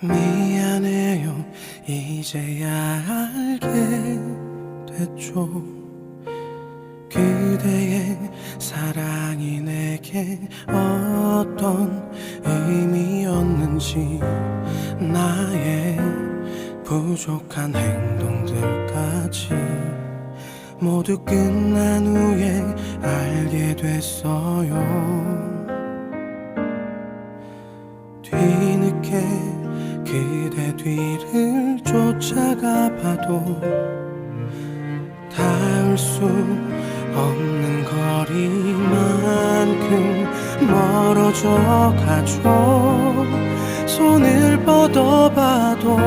미안해요 이제야 알게 됐죠. 그대의 사랑이 내게 어떤 의미였는지, 나의 부족한 행동들까지 모두 끝난 후에 알게 됐어요. 뒤늦게 그대 뒤를 쫓아가 봐도 닿을 수 없는 거리만큼 멀어져 가죠. 손을 뻗어봐도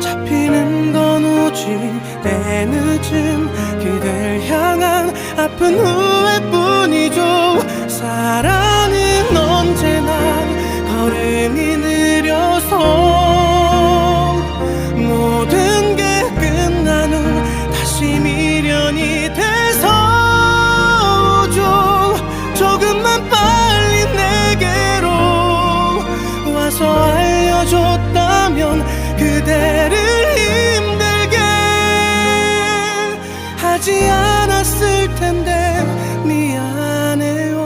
잡히는 건 오직 내 늦은 그댈 향한 아픈 후회뿐이죠. 사랑은 언제나 걸음이 느려서 모든 게 끝난 후 다시 미련이 돼서 오죠. 조금만 빨리 내게로 와서 알려줬다면 그대를 힘들게 하지 않았을 텐데 미안해요.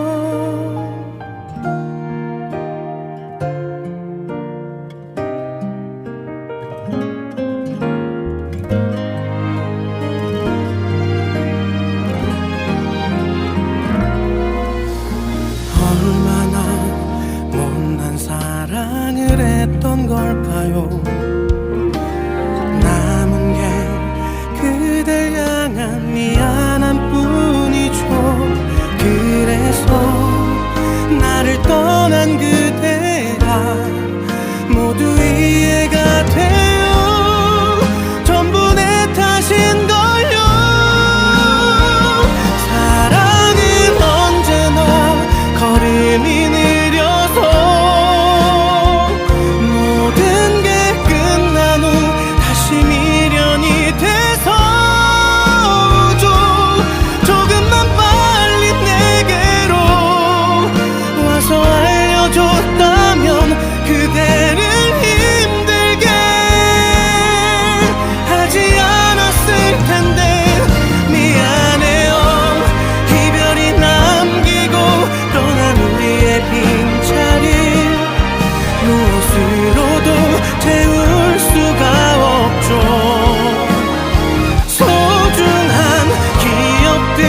얼마나 못난 사랑을 했던 걸까요? 남은 게 그댈 향한 미안함 뿐이죠. 그래서 나를 떠난 그대가 모두 이해가 돼요. 전부 내 탓인걸요. 사랑은 언제나 걸음이 느려서 모든 게 끝난 후 다시 미련이 돼서 오죠. 조금만 빨리 내게로 와서 알려줬다면 그대를 힘들게 하지 않았을 텐데 미안해요. 이별이 남기고 떠난 우리의 빈자리 무엇으로도 채울 수가 없죠. 소중한 기억들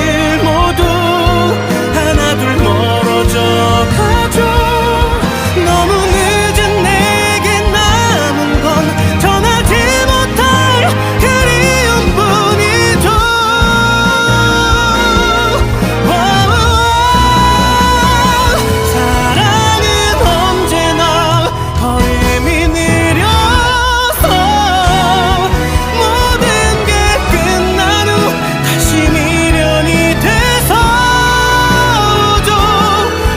모두 하나둘 멀어져 가죠. 너무 늦은 내게 남은 건 전하지 못할 그리움뿐이죠. 사랑은 언제나 걸음이 느려서 모든 게 끝난 후 다시 미련이 돼서 오죠.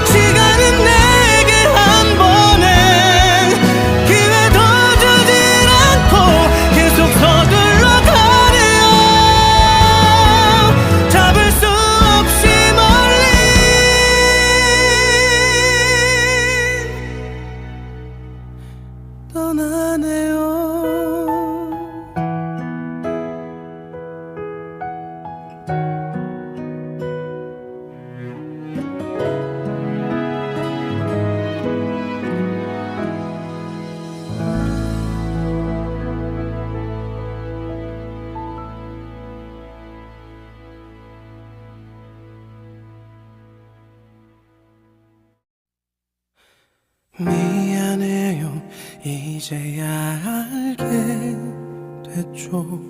시간은 내게 한 번에 기회 더 주질 않고 계속 서둘러 가네요. 잡을 수 없이 멀리 떠나네요. 미안해요 이제야 알게 됐죠.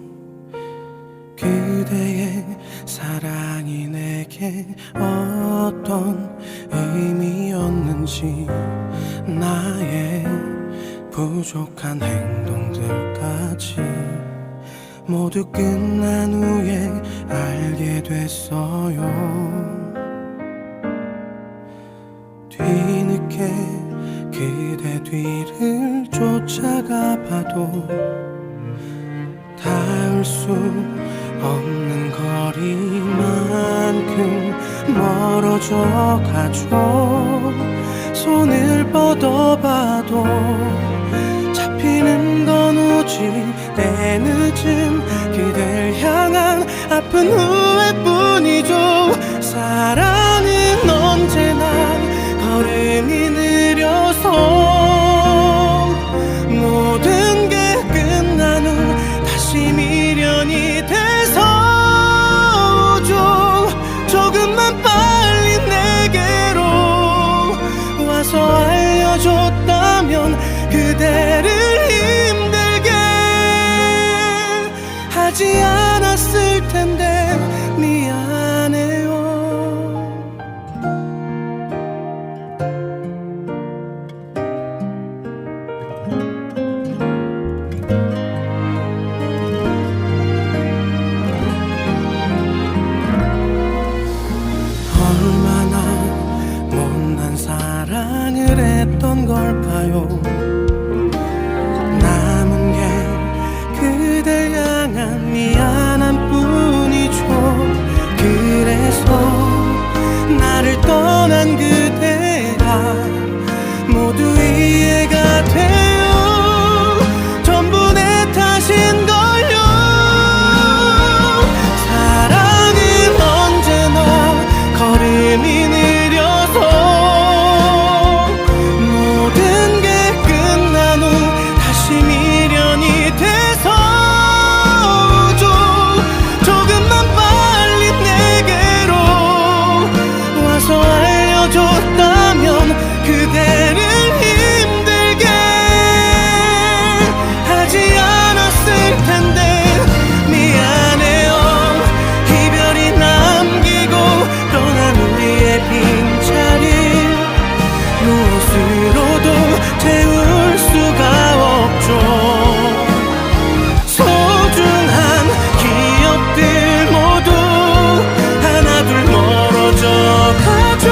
그대의 사랑이 내게 어떤 의미였는지, 나의 부족한 행동들까지 모두 끝난 후에 알게 됐어요. 뒤늦게 그대 뒤를 쫓아가 봐도 닿을 수 없는 거리만큼 멀어져 가죠. 손을 뻗어봐도 잡히는 건 오직 내 늦은 그댈 향한 아픈 후회뿐이죠. 사랑은 언제나 걸음이 느려서 모든 게 끝난 후 다시 미련이 돼서 오죠. 조금만 빨리 내게로 와서 알려줬다면 그대를 힘들게 하지 않았을 텐데 미안해요. 얼마나 못난 사랑을 했던 걸까요? 남은 게 그댈 향한 미안한 뿐이죠. 그래서 나를 떠난 그대가 모두 이해가 돼요. 전부 내 탓인걸요. 사랑은 언제나 걸음이 느려서 모든 게 끝난 후 다시 미련이 돼서 오죠. 조금만 빨리 내게로 와서 알려줬다면 그대를 힘들게 하지 않았을 텐데 미안해요. 이별이 남기고 떠난 우리의 빈자리 무엇으로도 채울 수가 없죠. 소중한 기억들 모두 하나둘 멀어져 가죠.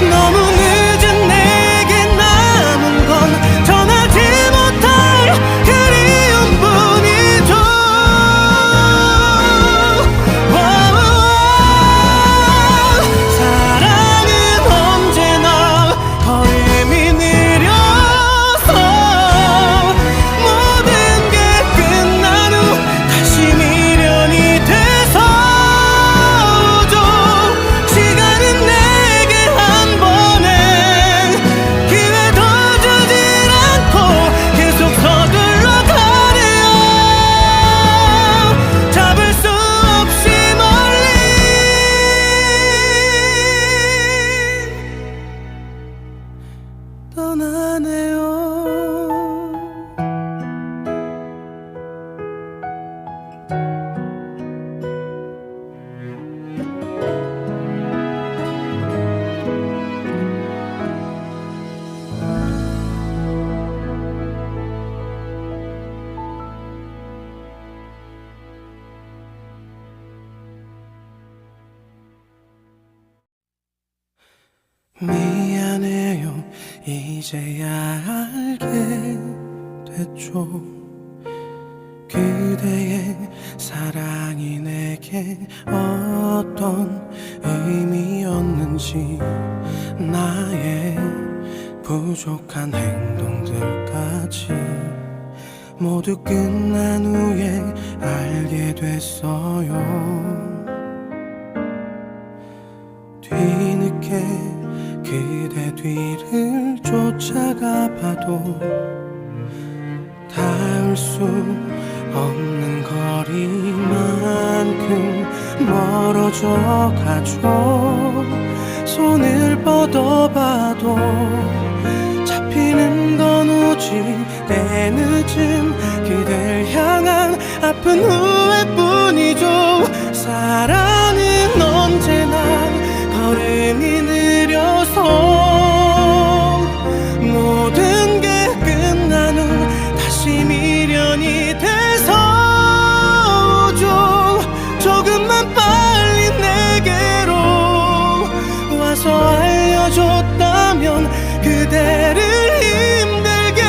너무 늦은 내게 남은 건 전하지 못할 그리움뿐이죠. 사랑은 언제나 걸음이 느려서 모든 게 끝난 후 다시 미련이 돼서 오죠. 시간은 내게 한 번의 기회 더 주질 않고 계속 서둘러 가네요. 잡을 수 없이 멀리 떠나네요. 미안해요. 이제야 알게 됐죠. 그대의 사랑이 내게 어떤 의미였는지 나의 부족한 행동들까지 모두 끝난 후에 알게 됐어요. 뒤늦게 그대 뒤를 쫓아가 봐도 닿을 수 없는 거리만큼 멀어져 가죠. 손을 뻗어봐도 잡히는 건 오직 내 늦은 그댈 향한 아픈 후회뿐이죠. 사랑은 언제나 걸음이 느려서 모든 게 끝난 후 다시 미련이 돼서 오죠. 조금만 빨리 내게로 와서 알려줬다면 그대를 힘들게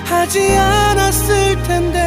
하지 않았을 텐데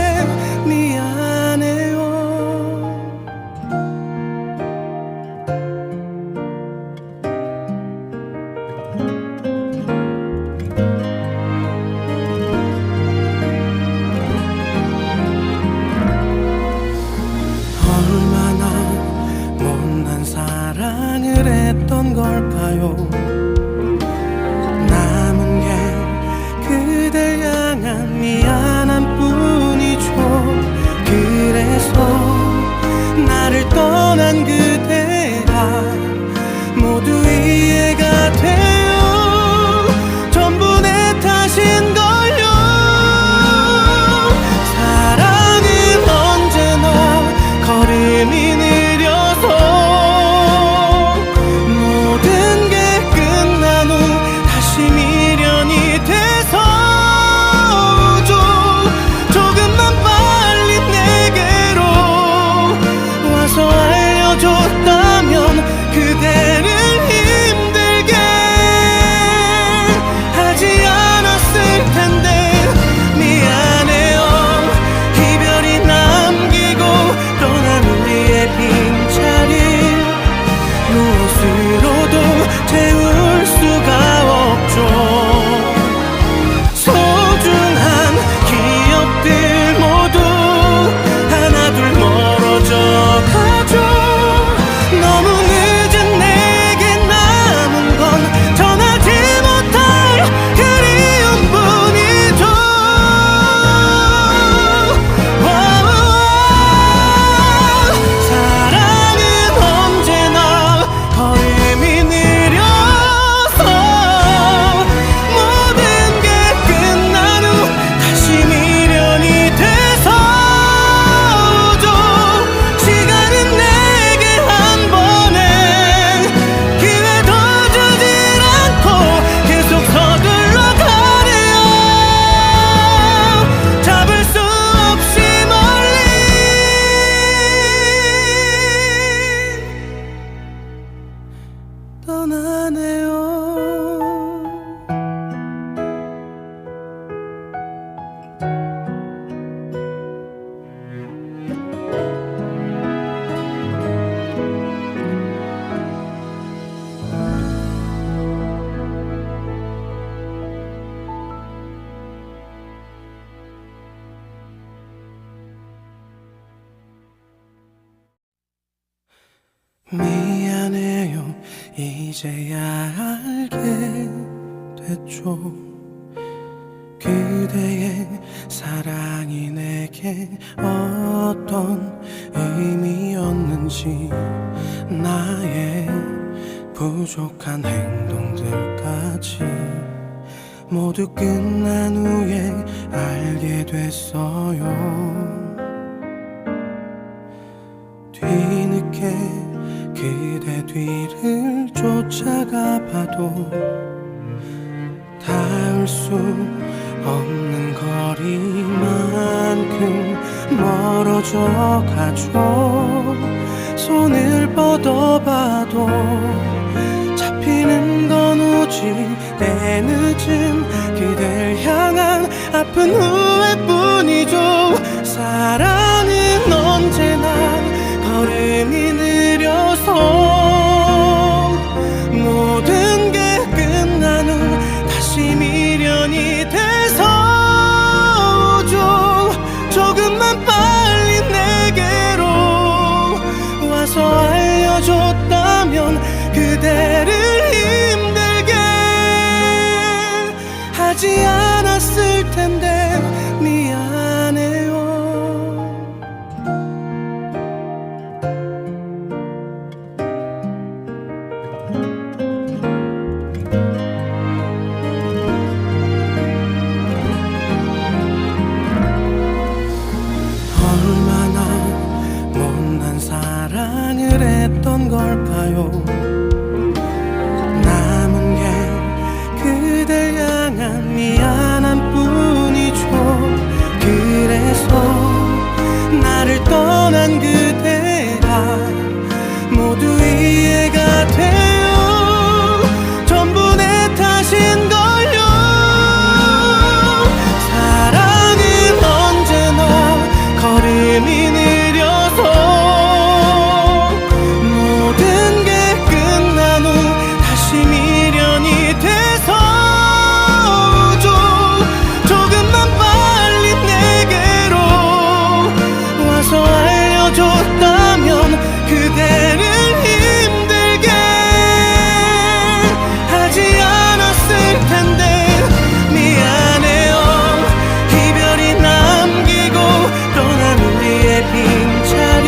미안해요 이제야 알게 됐죠. 그대의 사랑이 내게 어떤 의미였는지, 나의 부족한 행동들까지 모두 끝난 후에 알게 됐어요. 뒤늦게 그대 뒤를 쫓아가 봐도 닿을 수 없는 거리만큼 멀어져 가죠. 손을 뻗어봐도 잡히는 건 오직 내 늦은 그댈 향한 아픈 후회뿐이죠. 사랑은 언제나 걸음이 느려서 모든 게 끝난 후 다시 미련이 돼서 오죠. 조금만 빨리 내게로 와서 알려줬다면 그대를 힘들게 하지 않았을 텐데 미안해요. 얼마나 못난 사랑을 했던 걸까요? 남은 게 그댈 향한 미안함 뿐이죠. 그래서 나를 떠난 그대가 모두 이해가 돼요. 전부 내 탓인걸요. 사랑은 언제나 걸음이 느려서 모든 게 끝난 후 다시 미련이 돼서 오죠. 조금만 빨리 내게로 와서 알려줬다면 그대를 힘들게 하지 않았을 텐데 미안해요. 이별이 남기고 떠난 우리의 빈자리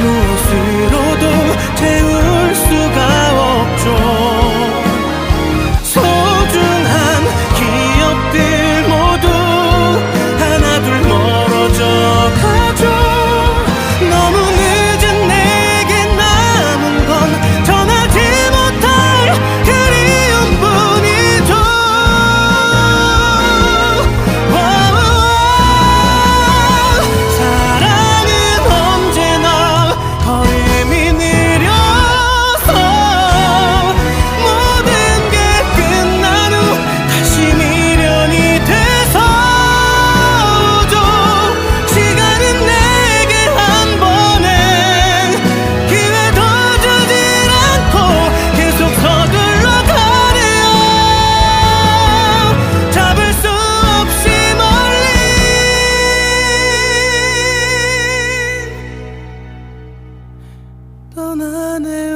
무엇으로도 채울 수가 없죠. 소중한 기억들 모두 하나둘 멀어져 가죠. 너무 늦은 내게 남은 건 전하지 못할 그리움뿐이죠. 사랑은 언제나 걸음이 느려서 모든 게 끝난 후 다시 미련이 돼서 오죠. 시간은 내게 한 번의 기회 더 주질 않고 계속 서둘러 가네요. 잡을 수 없이 멀리 떠나네요.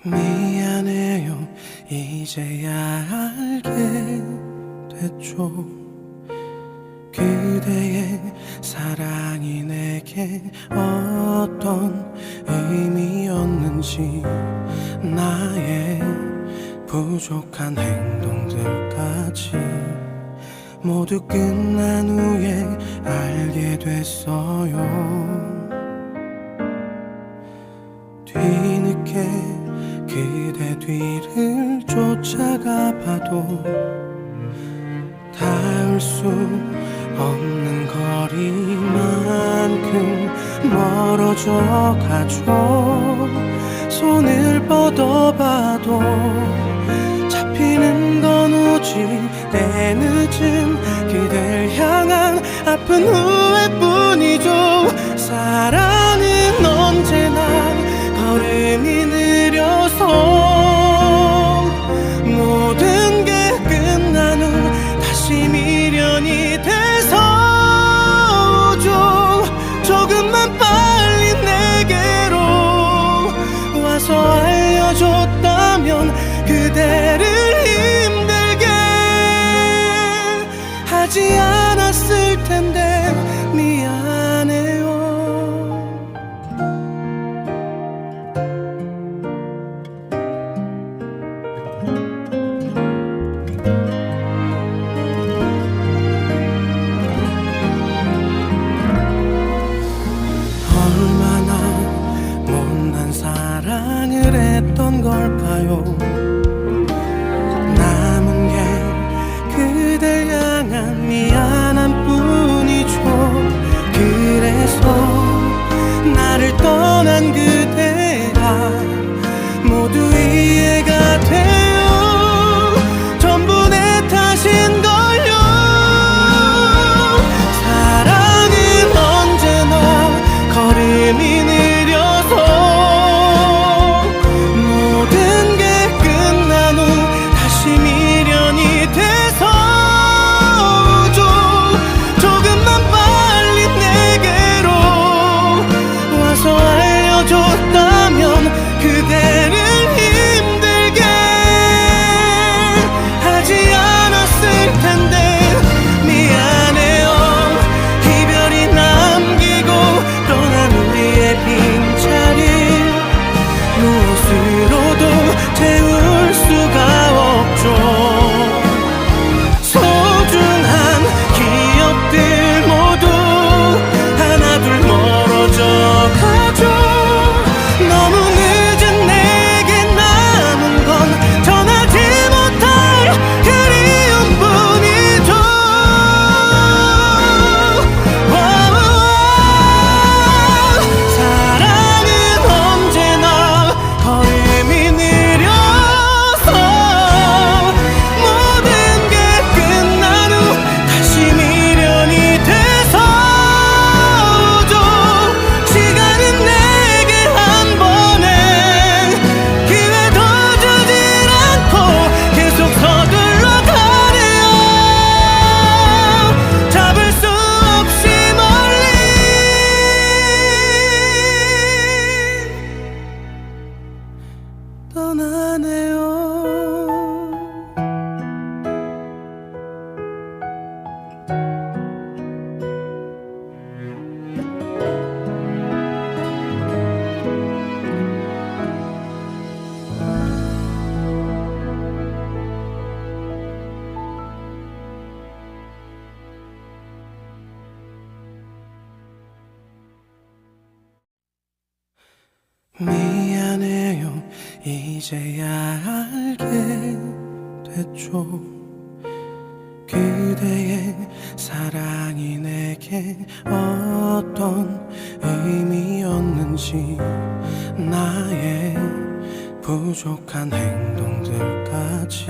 미안해요 이제야 알게 됐죠. 그대의 사랑이 내게 어떤 의미였는지, 나의 부족한 행동들까지 모두 끝난 후에 알게 됐어요. 뒤늦게 그대 뒤를 쫓아가 봐도 닿을 수 없는 거리만큼 멀어져 가죠. 손을 뻗어봐도 잡히는 건 오직 내 늦은 그댈 향한 아픈 후회뿐이죠. 사랑은 언제나 걸음이 느려서 모든 게 끝난 후 다시 미련이 돼서 오죠. 조금만 빨리 내게로 와서 알려줬다면 그대를 힘들게 하지 않았을 텐데 미안해요. 얼마나 못난 사랑을 했던 걸까요? 남은 게 그댈 향한 미안한 뿐이죠. 그래서 나를 떠난 그대가 모두 이해가 돼요. 전부 내 탓인걸요. 사랑은 언제나 걸음이 느려서 모든 게 끝난 후 다시 미련이 돼서 오죠. 조금만 빨리 내게로 와서 알려줬다면 그대를 힘들게 하지 않았을 텐데 미안해요. 이별이 남기고 떠난 우리의 빈자리 무엇으로도 채울 수가 없죠. 소중한 기억들 모두 하나둘 멀어져 가죠. 너무 늦은 내게 남은 건 전하지 못할 그리움뿐이죠. 사랑은 언제나 걸음이 느려서 모든 게 끝난 후 다시 미련이 돼서 오죠. 시간은 내게 한 번에 기회 더 주질 않고 계속 서둘러 가네요. 잡을 수 없이 멀리 떠나네요. 미안해요. 이제야 알게 됐죠. 그대의 사랑이 내게 어떤 의미였는지 나의 부족한 행동들까지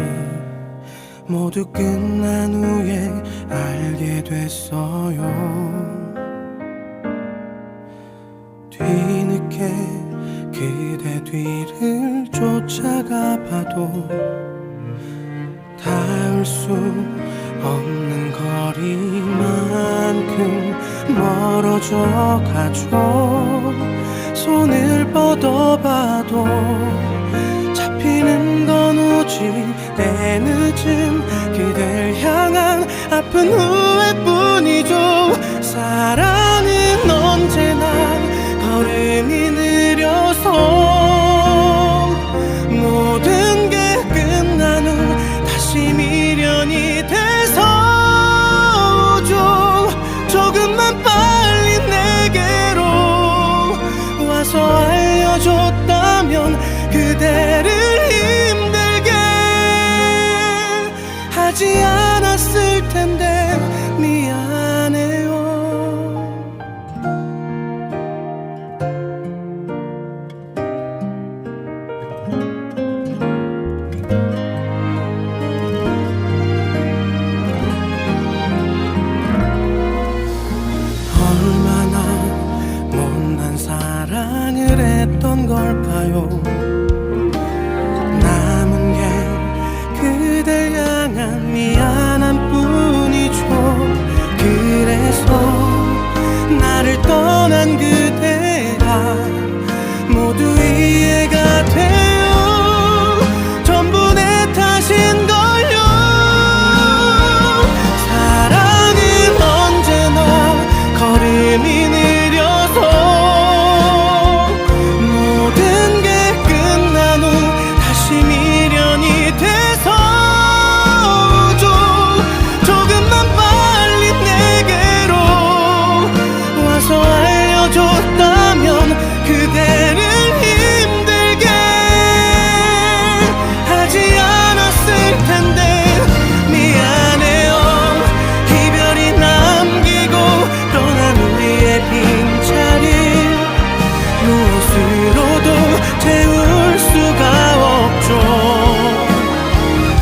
모두 끝난 후에 알게 됐어요. 뒤늦게 그대 뒤를 쫓아가 봐도 닿을 수 없는 거리만큼 멀어져 가죠. 손을 뻗어봐도 잡히는 건 오직 내 늦은 그댈 향한 아픈 후회뿐이죠. 사랑은 언제나 걸음이 느려서 모든 게 끝난 후 다시 미련이 돼서 오죠. 조금만 빨리 내게로 와서 알려줬다면 그대를 힘들게 하지 않았을 텐데 나를 떠난 그대가 모두 이해가 돼요. 전부 내 탓인걸요. 사랑은 언제나 걸음이 느려서 모든 게 끝난 후 다시 미련이 돼서 조금만 빨리 내게로 와서 알려줬다면 그대를 힘들게 하지 않았을 텐데. 미안해요. 이별이 남기고 떠난 우리의 빈자리 무엇으로도 채울 수가 없죠.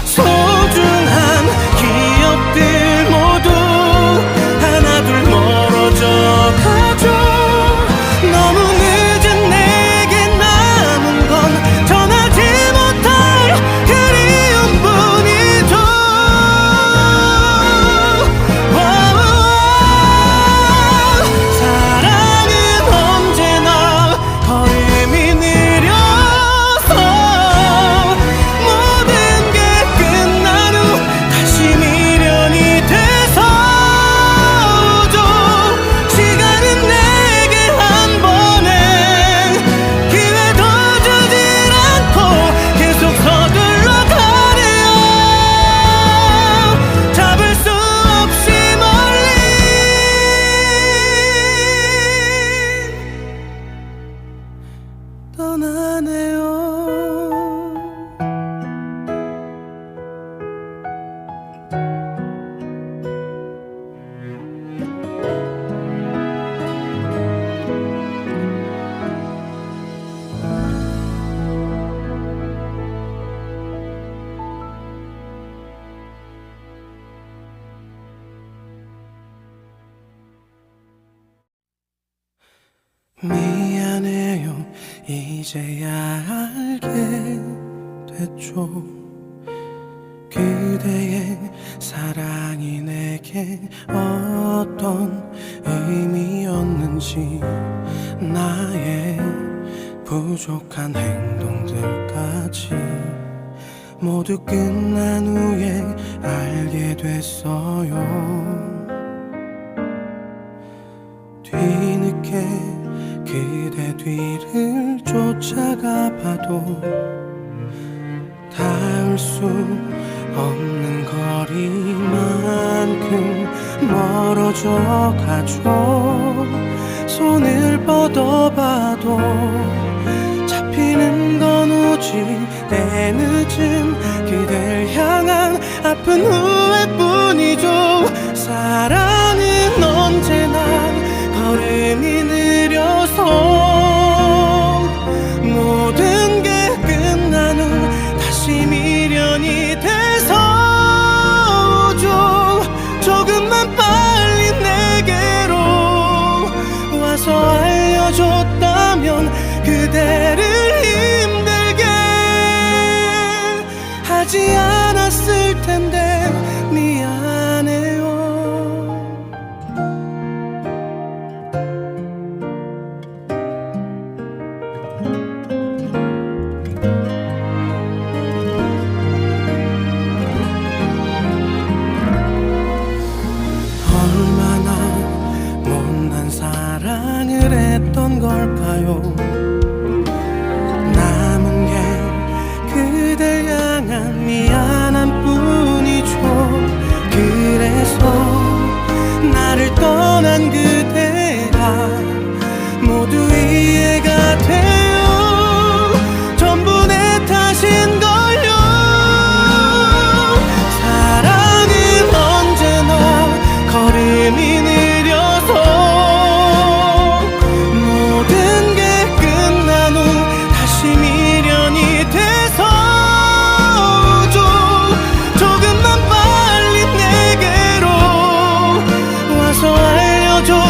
소중한 기억들 모두 하나둘 멀어져 가죠. 너무 늦은 내게 남은 건 전하지 못할 그리움뿐이죠. 사랑은 언제나 걸음이 느려서 모든 게 끝난 후 다시 미련이 돼서 시간은 내게 한 번의 기회 더 주질 않고 계속 서둘러 가네요. 잡을 수 없이 멀리 떠나네요. 미안해요. 이제야 알게 됐죠. 그대의 사랑이 내게 어떤 의미였는지, 나의 부족한 행동들까지 모두 끝난 후에 알게 됐어요. 뒤늦게 그대 뒤를 쫓아가 봐도 닿을 수 없는 거리만큼 멀어져 가죠. 손을 뻗어봐도 잡히는 건 오직 내 늦은 그댈 향한 아픈 후회뿐이죠. 사랑은 언제나 걸음이 느려서 모든 게 끝난 후 다시 미련이 돼서 조금만 빨리 내게로 와서 알려줬다면 그대를 힘들게 하지 않았을 텐데. 미안해요. 얼마나 못난 사랑을 했던 걸까요? 남은 게 그댈 향한 미안함 뿐이죠. 그래서 나를 떠난 그대가 모두 이해가 돼요. 전부 내 탓인걸요. 사랑은 언제나 걸음이 느려서 모든 게 끝난 후 다시 미련이 돼서 조금만 빨리 내게로 와서 알려줘.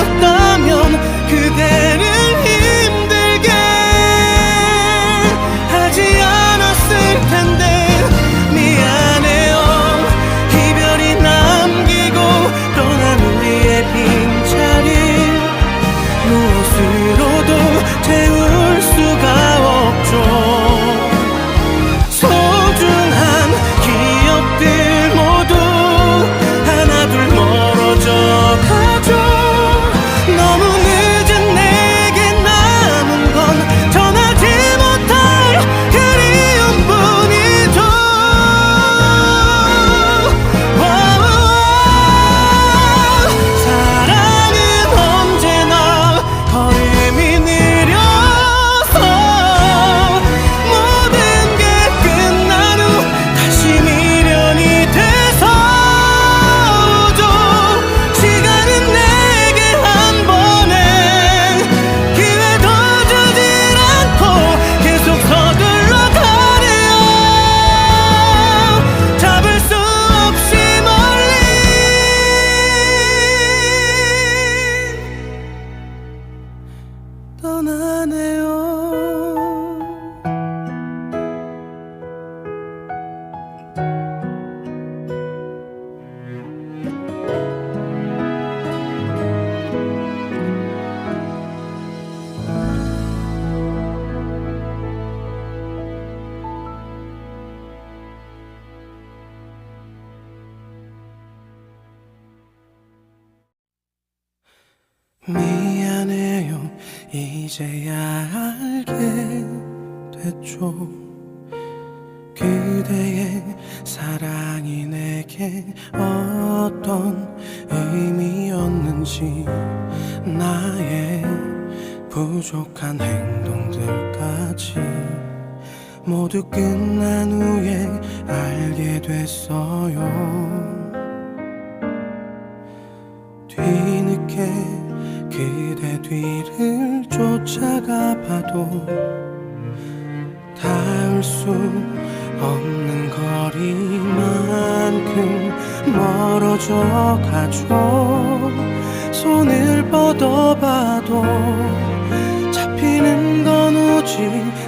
미안해요 이제야 알게 됐죠. 그대의 사랑이 내게 어떤 의미였는지, 나의 부족한 행동들까지 모두 끝난 후에 알게 됐어요. 뒤늦게 그대 뒤를 쫓아가 봐도 닿을 수 없는 거리만큼 멀어져 가죠. 손을 뻗어봐도 잡히는 건 오직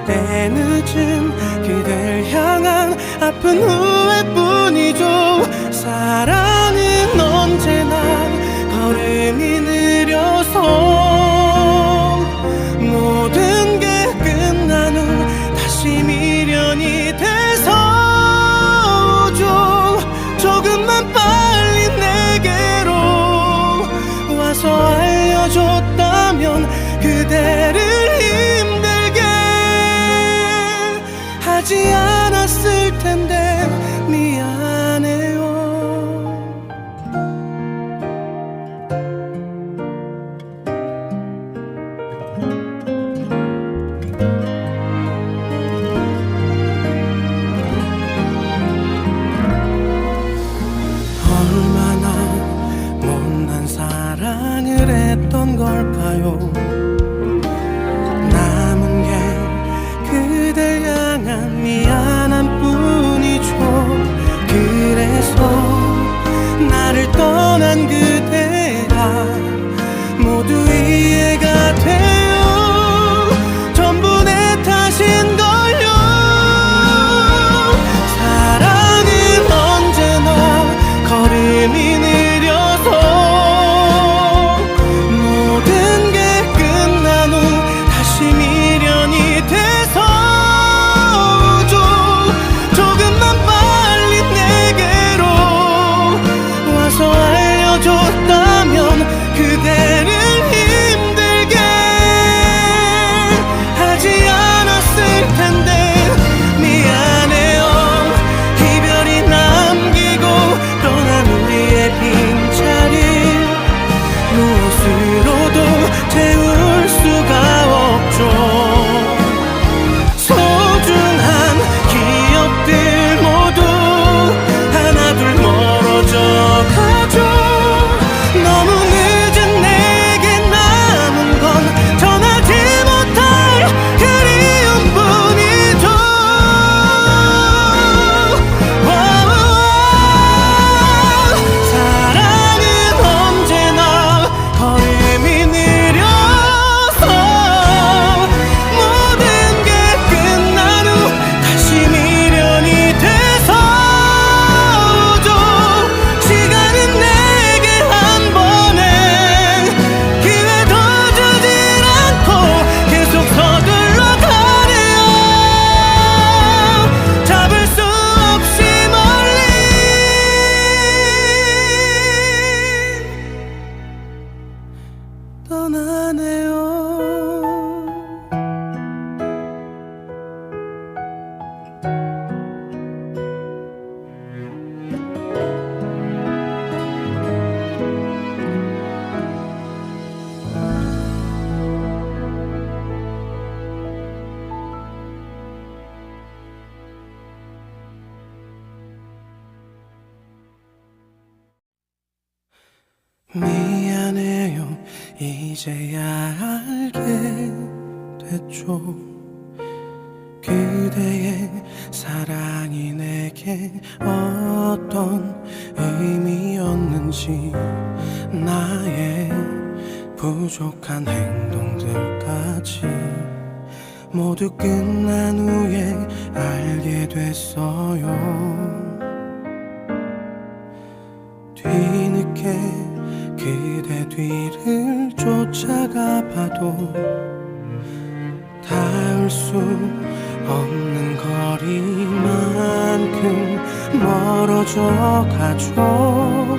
내 늦은 그댈 향한 아픈 후회뿐이죠. 사랑은 언제나 걸음이 느려서 모든 게 끝난 후 다시 미련이 돼서 오죠. 조금만 빨리 내게로 와서 알려줬다면 그대를 힘들게 하지 않았을 텐데 미안해요. 얼마나 못난 사랑을 했던 걸까요? 남은 게 그댈 향한 미안함 뿐이죠. 그래서 나를 떠난 그대가 모두 이해가 돼요. 전부 내 탓인걸요. 사랑은 언제나 걸음이 느려서 모든 게 끝난 후 다시 미련이 돼서 오죠. 조금만 빨리 내게로 와서 알려줬다면 그대를 힘들게 하지 않았을 텐데 미안해요. 이별이 남기고 떠난 우리의 빈자리 무엇으로도 채울 수가 없죠. 소중한 기억들 모두 하나둘 멀어져 가죠. 너무 늦은 내게 남은 건 전하지 못할 그리움뿐이죠. 사랑은 언제나 걸음이 느려서 모든 게 끝난 후 다시 미련이 돼서 오죠. 시간은 내게 한 번의 기회 더 주질 않고 계속 서둘러 가네요. 잡을 수 없이 멀리 떠나네요. 미안해요 이제야 알게 됐죠. 그대의 사랑이 내게 어떤 의미였는지, 나의 부족한 행동들까지 모두 끝난 후에 알게 됐어요. 뒤늦게 그대 뒤를 쫓아가 봐도 닿을 수 없는 거리만큼 멀어져 가죠.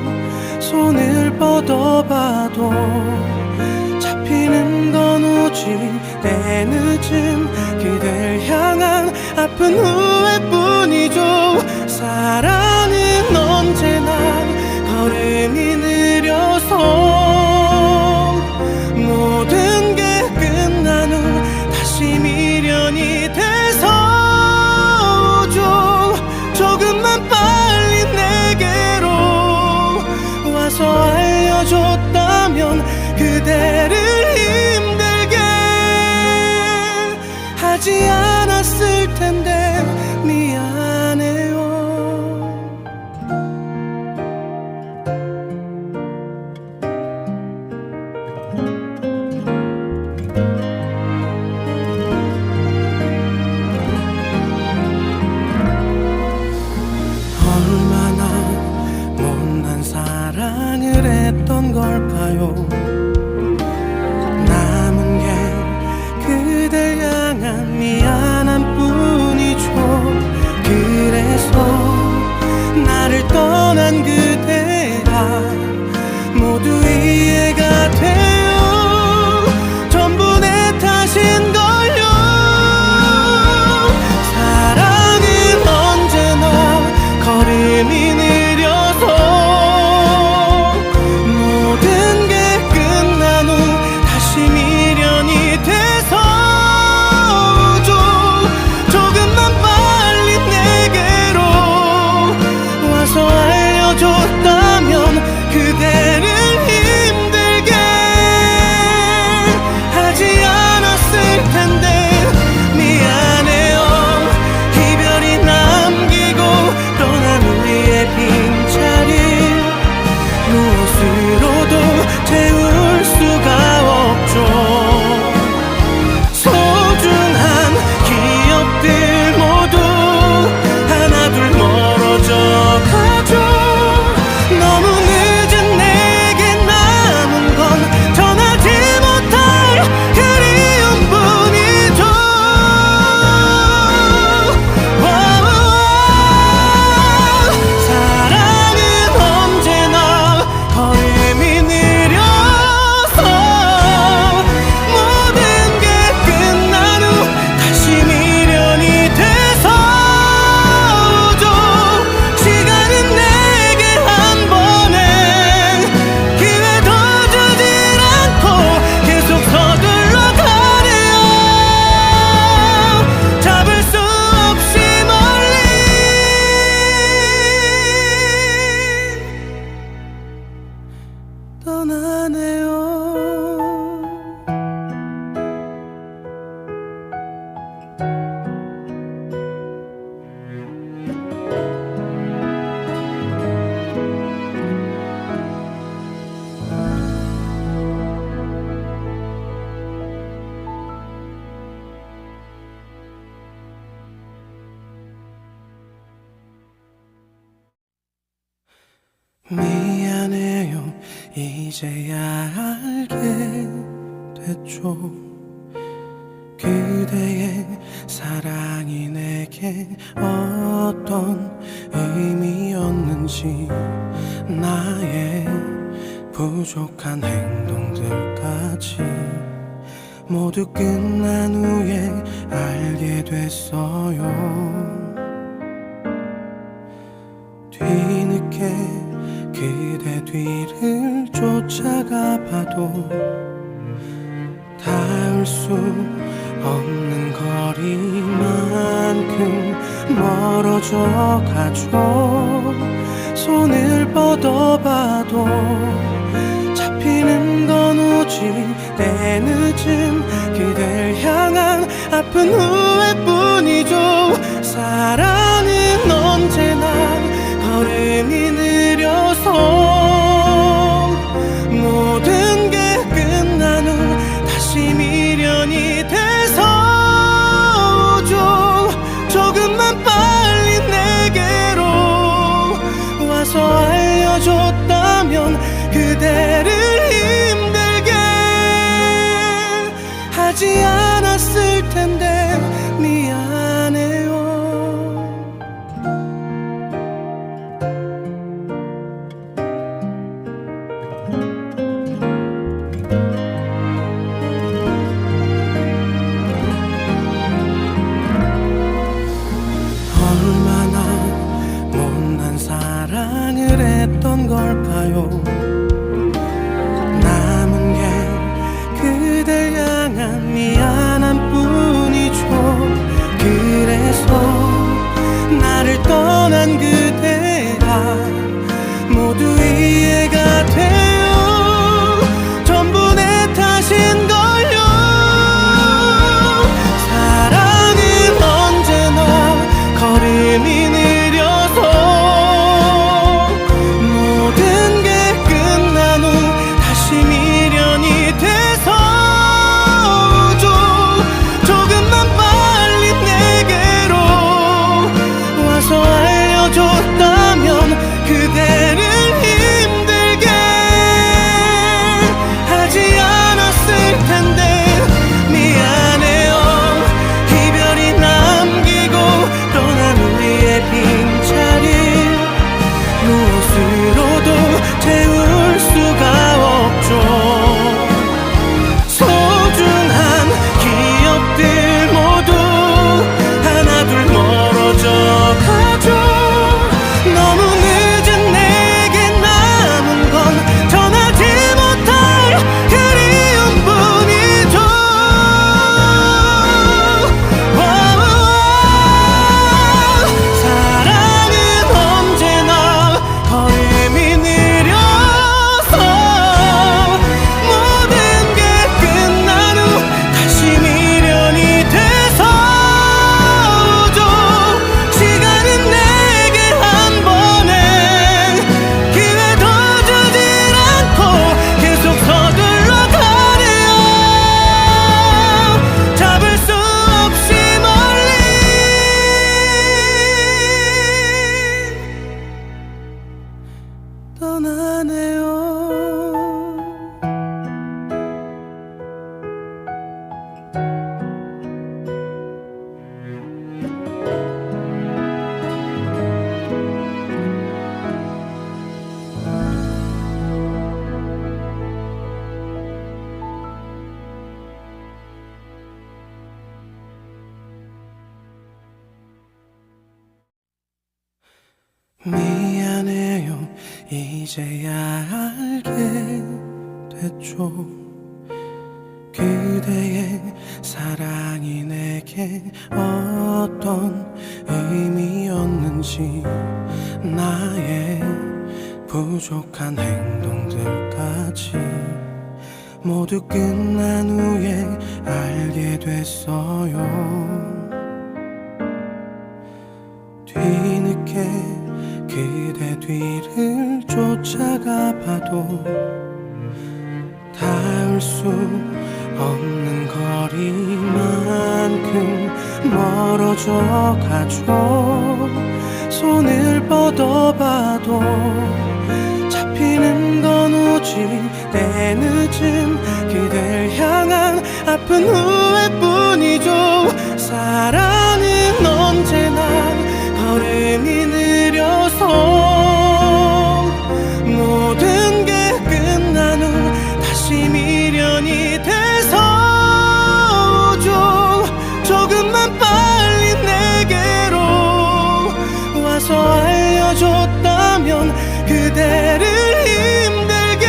손을 뻗어봐도 오직 내 늦은 그댈 향한 아픈 후회뿐이죠. 사랑은 언제나 걸음이 느려서 모든 게 끝난 후 다시 미련이 돼서 오죠. 조금만 빨리 내게로 와서 알려줬다면 그대를 힘들게 하지 않았을 텐데 미안해요. 얼마나 못난 사랑을 했던 걸까요? 남은 게 그댈 향한 미안함 뿐이죠. 그래서 나를 떠난 그대가 모두 이해가 돼요. 전부 내 탓인걸요. 사랑은 언제나 걸음이 느려서 모든 게 끝난 후 다시 미련이 돼서 오죠. 조금만 빨리 내게로 와서 알려줬다면 그대를 힘들게 하지 않았을 텐데 미안해요. 이별이 남기고 떠난 우리의 빈자리 무엇으로도 채울 수가 없죠. 소중한 기억들 모두 하나둘 멀어져 가죠. 너무 늦은 내게 남은 건 전하지 못할 그리움뿐이죠. 사랑은 언제나 걸음이 느려서 모든 게 끝난 후 다시 미련이 돼서 오죠. 시간은 내게 한 번에 기회 더 주질 않고 계속 서둘러 가네요. 잡을 수 없이 멀리 떠나네요. 미안해요. 이제야 알게 됐죠. 그대의 사랑이 내게 어떤 의미였는지 나의 부족한 행동들까지 모두 끝난 후에 알게 됐어요. 뒤늦게 그대 뒤를 쫓아가 봐도 닿을 수 없는 거리만큼 멀어져 가죠. 손을 뻗어봐도 잡히는 건 오직 내 늦은 그댈 향한 아픈 후회뿐이죠. 사랑은 언제나 걸음이 느려서 모든 게 끝난 후 다시 미련이 돼서 오죠. 조금만 빨리 내게로 와서 알려줬다면 그대를 힘들게 하지 않았을 텐데 미안해요 이제야 알게 됐죠. 그대의 사랑이 내게 어떤 의미였는지, 나의 부족한 행동들까지 모두 끝난 후에 알게 됐어요. 뒤늦게 그대 뒤를 쫓아가 봐도 닿을 수 없는 거리만큼 멀어져 가죠. 손을 뻗어봐도 잡히는 건 오직 내 늦은 그댈 향한 아픈 후회뿐이죠. 사랑은 언제나 걸음이 느려서 모든 게 끝난 후 다시 미련이 돼서 오죠. 조금만 빨리 내게로 와서 알려줬다면 그대를 힘들게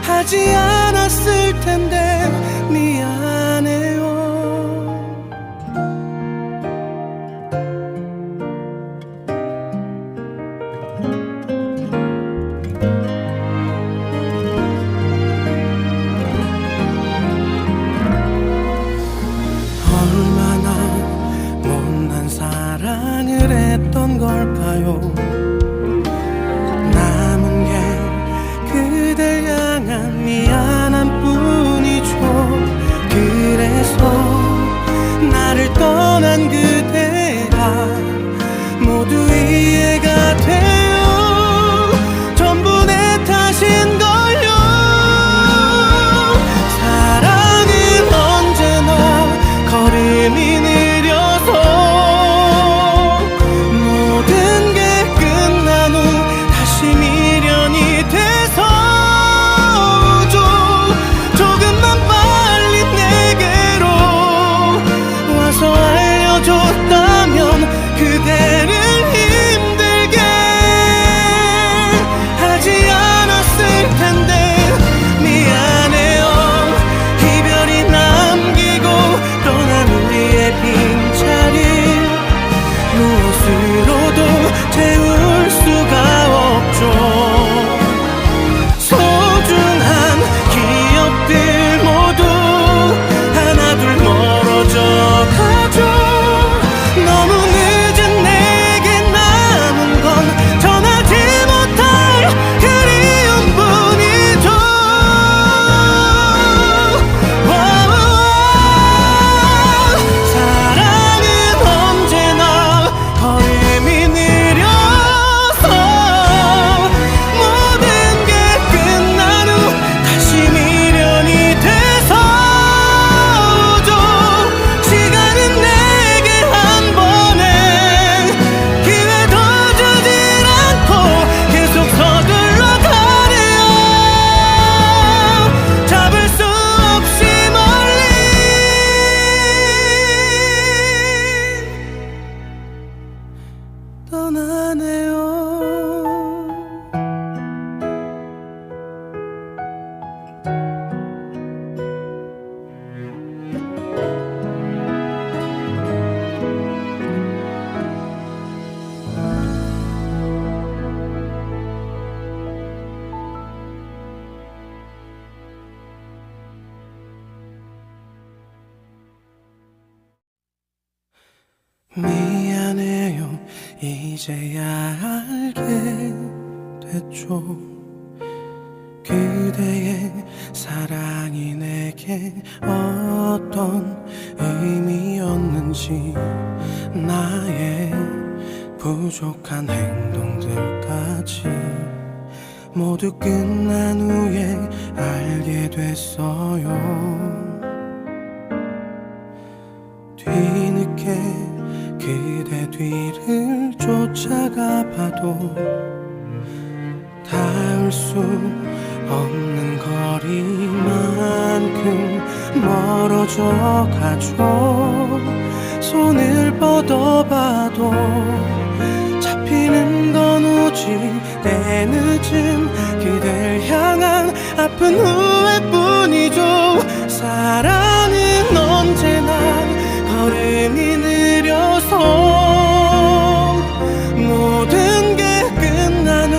하지 않았을 텐데 미안해요. 얼마나 못난 사랑을 했던 걸까요? 남은 게 그댈 향한 미안함 뿐이죠. 그래서 나를 떠난 그대가 모두 이해가 돼요. 전부 내 탓인걸요. 사랑은 언제나 걸음이 느려서 모든 게 끝난 후 다시 미련이 돼서 오죠. 조금만 빨리 내게로 와서 알려줬다면 그대를 힘들게 하지 않았을 텐데 미안해요. 이별이 남기고 떠난 우리의 빈자리 무엇으로도 채울 수가 없죠. 소중한 기억들 모두 하나둘 멀어져 가죠. 너무 늦은 내게 남은 건 전하지 못할 그리움뿐이죠. 사랑은 언제나 걸음이 느려서 모든 게 끝난 후 다시 미련이 돼서 오죠. 시간은 내게 한 번에 기회 더 주질 않고 계속 서둘러 가네요. 잡을 수 없이 멀리 떠나네요. 미안해요 이제야 알게 됐죠. 그대의 사랑이 내게 어떤 의미였는지, 나의 부족한 행동들까지 모두 끝난 후에 알게 됐어요. 뒤늦게 그대 뒤를 쫓아가 봐도 닿을 수 없는 거리만큼 멀어져 가죠. 손을 뻗어봐도 잡히는 건 오직 내 늦은 그댈 향한 아픈 후회뿐이죠. 사랑은 언제나 걸음이 느려서 모든 게 끝난 후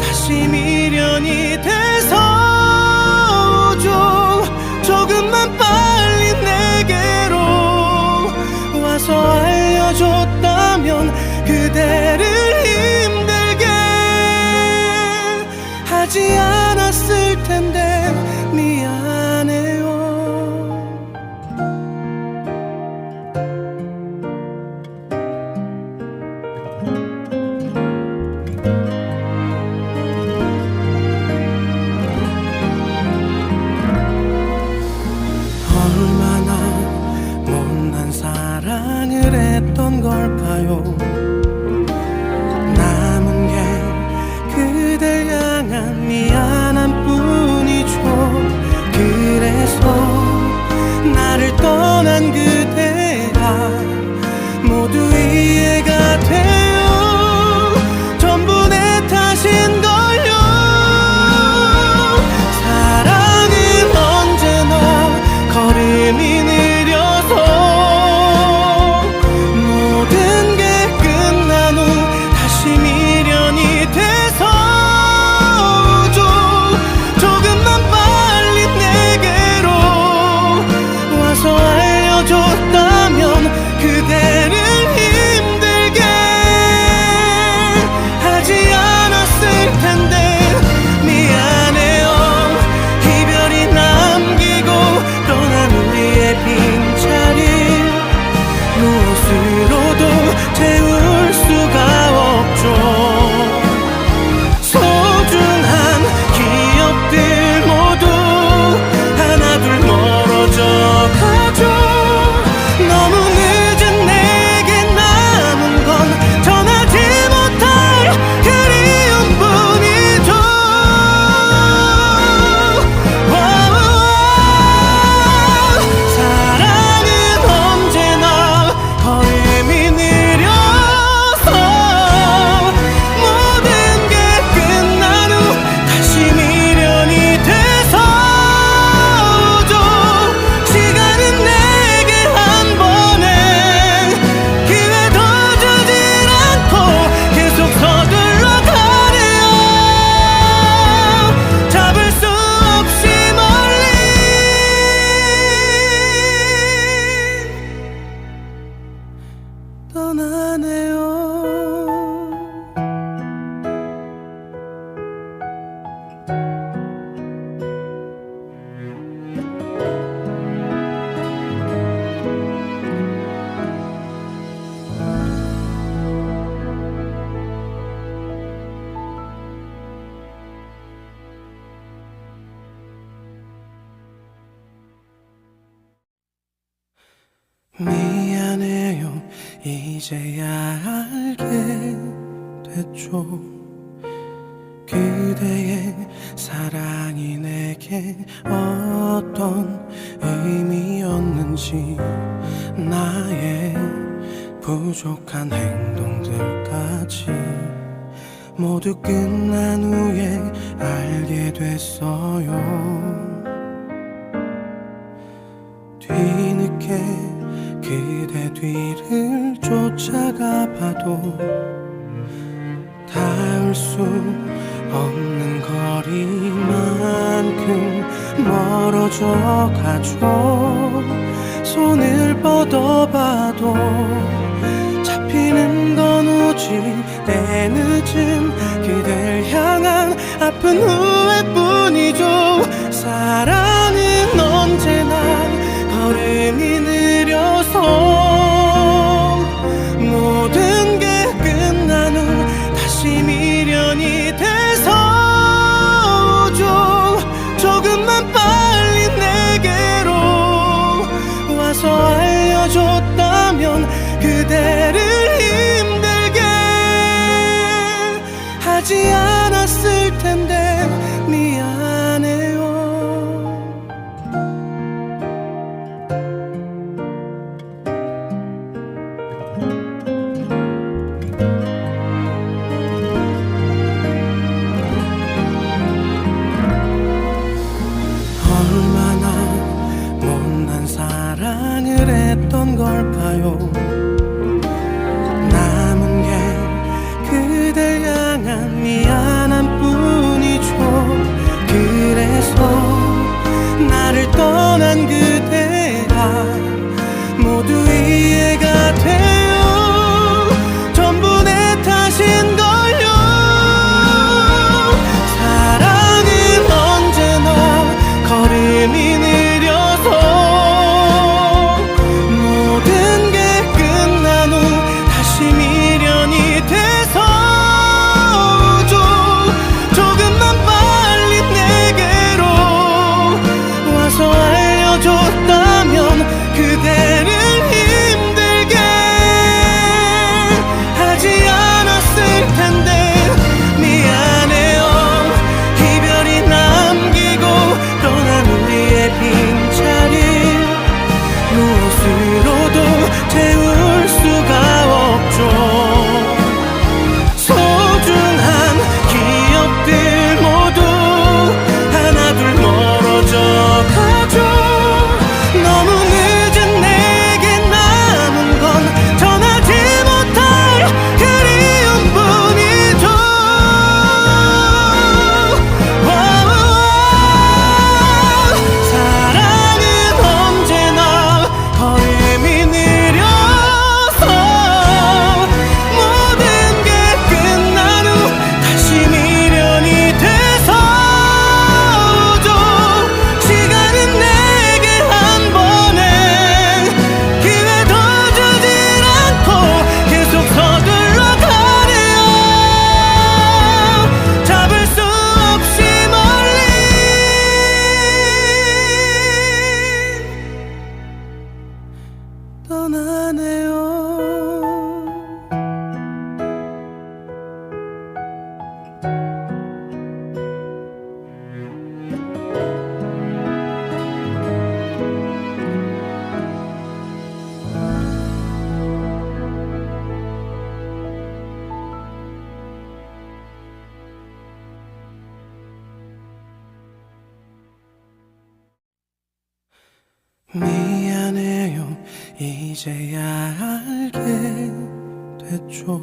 다시 미련이 돼서 오죠. 조금만 빨리 내게로 와서 알려줬다면 그대를 힘들게 하지 않았을 텐데 미안해요. 얼마나 못난 사랑을 했던 걸까요? 남은 게 그댈 향한 미안함 뿐이죠. 그래서 나를 떠난 그대가 모두 이해가 돼요. 전부 내 탓인걸요. 사랑은 언제나 걸음이 느려서 모든 게 끝난 후 다시 미련이 돼서 오죠. 조금만 빨리 내게로 와서 알려줬다면 그대를 힘들게 하지 않았을 텐데 미안해요. 이별이 남기고 떠난 우리의 빈자리 무엇으로도 채울 수가 없죠. 소중한 기억들 모두 하나둘 멀어져 가죠. 너무 늦은 내게 남은 건 전하지 못할 그리움뿐이죠. 사랑은 언제나 걸음이 느려서 모든 게 끝난 후 다시 미련이 돼서 오죠. 시간은 내게 한 번의 기회 더 주질 않고 계속 서둘러 가네요. 잡을 수 없이 멀리 떠나네요. 미안해요. 이제야 알게 됐죠. 그대의 사랑이 내게 어떤 의미였는지 나의 부족한 행동들까지 모두 끝난 후에 알게 됐어요. 뒤늦게 그대 뒤를 쫓아가 봐도 닿을 수 없는 거리만큼 멀어져 가죠. 손을 뻗어봐도 잡히는 건 오직 내 늦은 그댈 향한 아픈 후회뿐이죠. 사랑은 언제나 걸음이 느려서 모든 게 끝난 후 다시 미련이 돼서 오죠. 조금만 빨리 내게로 와서 알려줬다면 그대를 힘들게 하지 않았을 텐데 미안해요. 걸까요? 남은 게 그댈 향한 미안한 뿐이죠. 그래서 나를 떠난 그대가 모두 이해가 돼요. 전부 내 탓인걸요. 사랑은 언제나 걸음이 느려서 모든 게 끝난 후 다시 미련이 돼서 오죠. 조금만 빨리 내게로 와서 알려줬다면 그대를 힘들게 하지 않았을 텐데. 미안해요. 이별이 남기고 떠난 우리의 빈자리 무엇으로도 채울 수가 없죠. 소중한 기억들 모두 하나둘 멀어져 가죠. 너무 늦은 내게 남은 건 전하지 못할 그리움뿐이죠. 사랑은 언제나 걸음이 느려서 모든 게 끝난 후 다시 미련이 돼서 오죠. 시간은 내게 한 번의 기회 더 주질 않고 계속 서둘러 가네요. 잡을 수 없이 멀리 떠나네요. 미안해요. 이제야 알게 됐죠.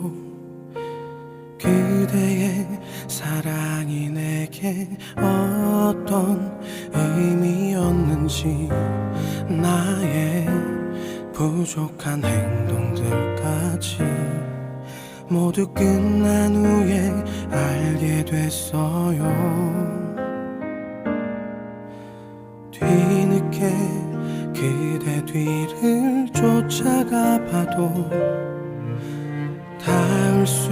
그대의 사랑이 내게 어떤 의미였는지, 나의 부족한 행동들까지 모두 끝난 후에 알게 됐어요. 뒤늦게 그대 뒤를 쫓아가 봐도 닿을 수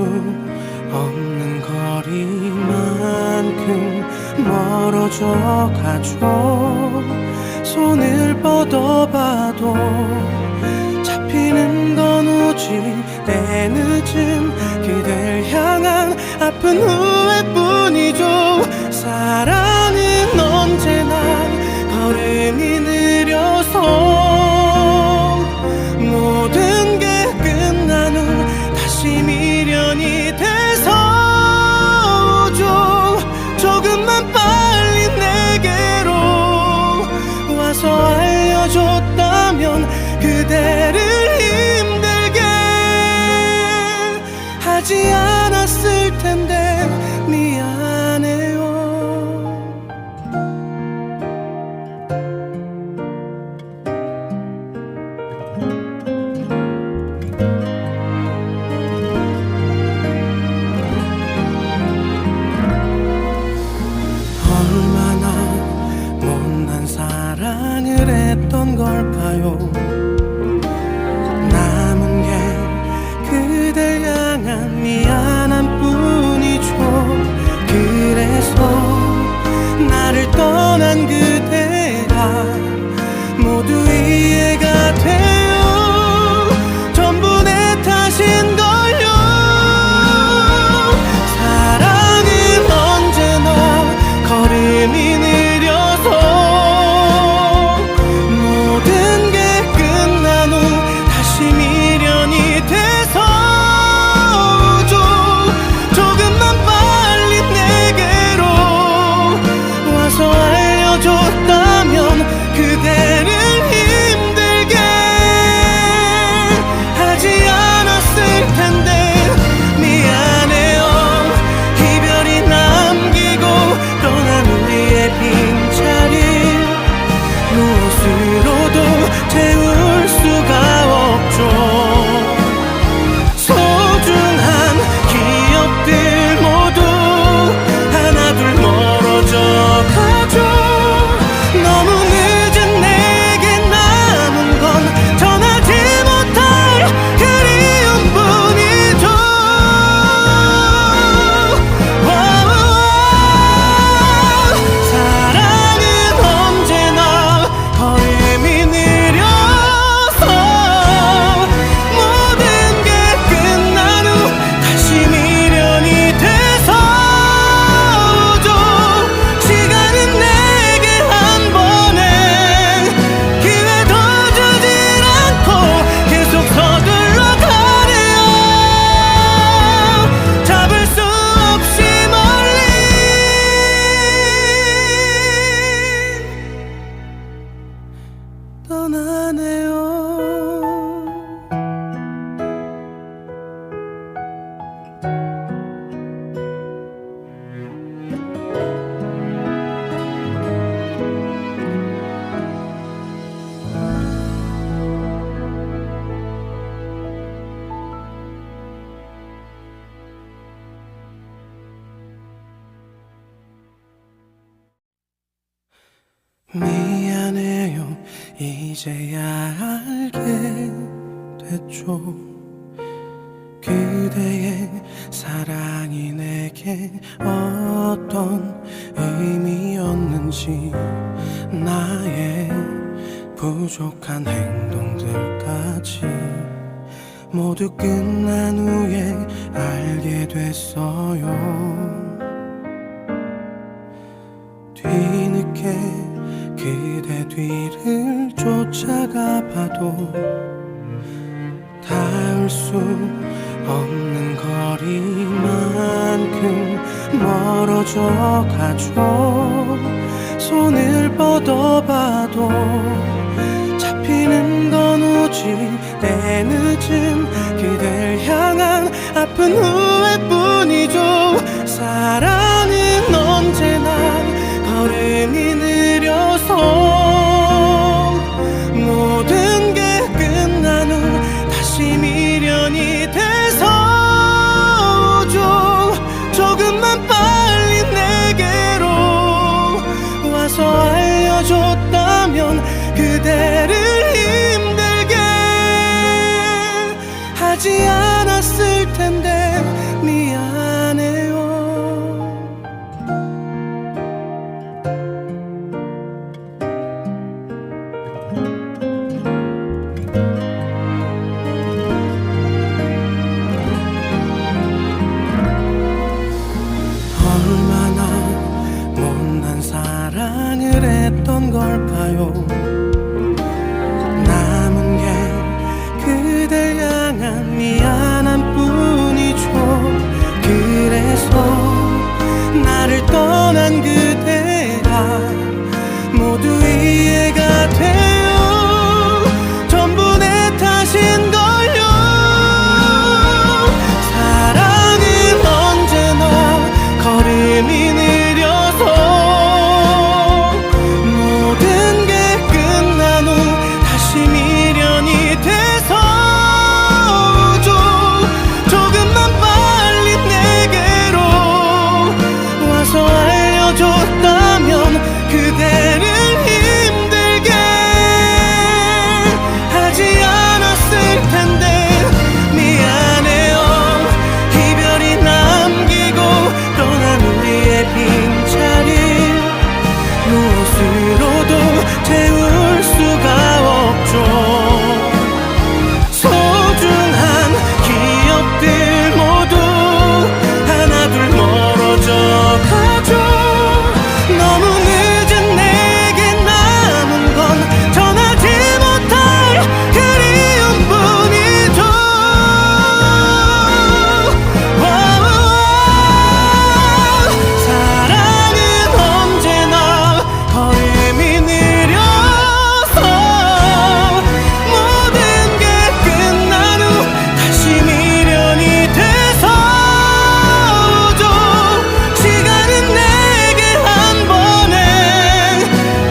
없는 거리만큼 멀어져 가죠. 손을 뻗어봐도 잡히는 건 오직 내 늦은 그댈 향한 아픈 후회뿐이죠. 사랑은 언제나 걸음이 느려서 모든 게 끝난 후 다시 미련이 돼서 오죠. 조금만 빨리 내게로 와서 알려줬다면 그대를 힘들게 하지 않았을 텐데. 미안해요. 얼마나 못난 사랑을 했던 걸까요? 남은 게 그댈 향한 미안한 뿐이죠. 그래서 나를 떠난 그대가 모두 이해가 돼요. 전부 내 탓인걸요. 사랑은 언제나 걸음이 느려서 모든 게 끝 미안해요 이제야 알게 됐죠. 그대의 사랑이 내게 어떤 의미였는지, 나의 부족한 행동들까지 모두 끝난 후에 알게 됐어요. 뒤늦게 그대 뒤를 쫓아가 봐도 닿을 수 없는 거리만큼 멀어져 가죠. 손을 뻗어봐도 잡히는 건 오직 내 늦은 그댈 향한 아픈 후회뿐이죠. 사랑은 언제나 걸음이 느려서 모든 게 끝난 후 다시 미련이 돼서 오죠. 조금만 빨리 내게로 와서 알려줬다면 그대를 힘들게 하지 않았을 텐데 미안해요. 얼마나 못난 사랑을 했던 걸까요? 남은 게 그댈 향한 미안함 뿐이죠. 그래서 나를 떠난 그대가 모두 이해가 돼요. 전부 내 탓인걸요. 사랑은 언제나 걸음이 느려서 모든 게 끝난 후 다시 미련이 돼서 오죠. 조금만 빨리 내게로 와서 알려줬다면 그대를 힘들게 하지 않았을 텐데 미안해요. 이별이 남기고 떠난 우리의 빈자리 무엇으로도 채울 수가 없죠. 소중한 기억들 모두 하나둘 멀어져 가죠. 너무 늦은 내게 남은 건 전하지 못할 그리움뿐이죠. 사랑은 언제나 걸음이 느려서 모든 게 끝난 후 다시 미련이 돼서 오죠. 시간은 내게 한 번에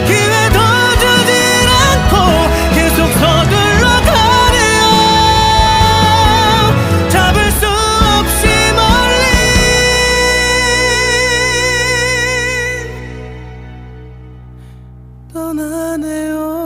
기회 더 주질 않고 계속 서둘러 가네요. 잡을 수 없이 멀리 떠나네요.